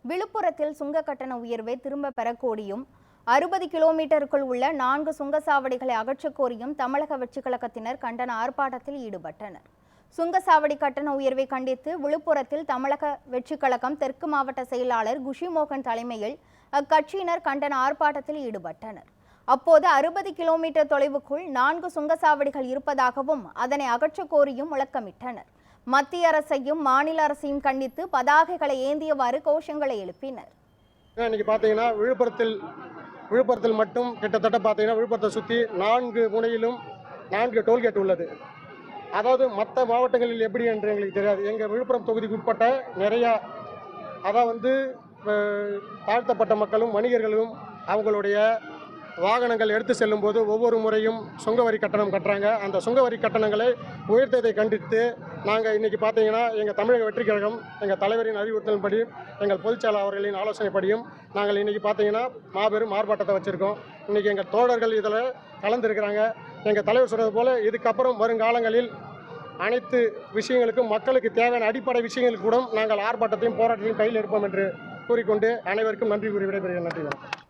விழுப்புரத்தில் சுங்க கட்டண உயர்வை திரும்ப பெறக்கோரியும் 60 கிலோமீட்டருக்குள் உள்ள 4 சுங்கச்சாவடிகளை அகற்றக் கோரியும் தமிழக வெற்றிக் கழகத்தினர் கண்டன ஆர்ப்பாட்டத்தில் ஈடுபட்டனர். சுங்கச்சாவடி கட்டண உயர்வை கண்டித்து விழுப்புரத்தில் தமிழக வெற்றிக் கழகம் தெற்கு மாவட்ட செயலாளர் குஷிமோகன் தலைமையில் அக்கட்சியினர் கண்டன ஆர்ப்பாட்டத்தில் ஈடுபட்டனர். அப்போது 60 கிலோமீட்டர் தொலைவுக்குள் 4 சுங்கச்சாவடிகள் இருப்பதாகவும் அதனை அகற்றக் கோரியும் முழக்கமிட்டனர். மத்திய அரசையும் மாநில அரசையும் கண்டித்து பதாகைகளை ஏந்தியவாறு கோஷங்களை எழுப்பினர். இன்னைக்கு பார்த்தீங்கன்னா விழுப்புரத்தில் மட்டும் கிட்டத்தட்ட பார்த்தீங்கன்னா விழுப்புரத்தை சுற்றி 4 முனையிலும் 4 டோல்கேட் உள்ளது. அதாவது மற்ற மாவட்டங்களில் எப்படி என்று எங்களுக்கு தெரியாது. எங்கள் விழுப்புரம் தொகுதிக்கு உட்பட்ட நிறையா தாழ்த்தப்பட்ட மக்களும் வணிகர்களும் அவங்களுடைய வாகனங்கள் எடுத்து செல்லும் போது ஒவ்வொரு முறையும் சுங்கவரி கட்டணம் கட்டுறாங்க. அந்த சுங்கவரி கட்டணங்களை உயர்த்ததை கண்டித்து நாங்கள் இன்றைக்கி பார்த்தீங்கன்னா எங்கள் தமிழக வெற்றிக் கழகம் எங்கள் தலைவரின் அறிவுறுத்தலின்படி எங்கள் பொதுச்செயலாளர் அவர்களின் ஆலோசனைப்படியும் நாங்கள் இன்றைக்கி பார்த்தீங்கன்னா மாபெரும் ஆர்ப்பாட்டத்தை வச்சுருக்கோம். இன்றைக்கி எங்கள் தோழர்கள் இதில் கலந்துருக்கிறாங்க. எங்கள் தலைவர் சொல்கிறது போல் இதுக்கப்புறம் வருங்காலங்களில் அனைத்து விஷயங்களுக்கும் மக்களுக்கு தேவையான அடிப்படை விஷயங்களுக்கு கூட நாங்கள் ஆர்ப்பாட்டத்தையும் போராட்டத்தையும் கையில் எடுப்போம் என்று கூறிக்கொண்டு அனைவருக்கும் நன்றி கூறி விடைபெறுகிறேன். நன்றி.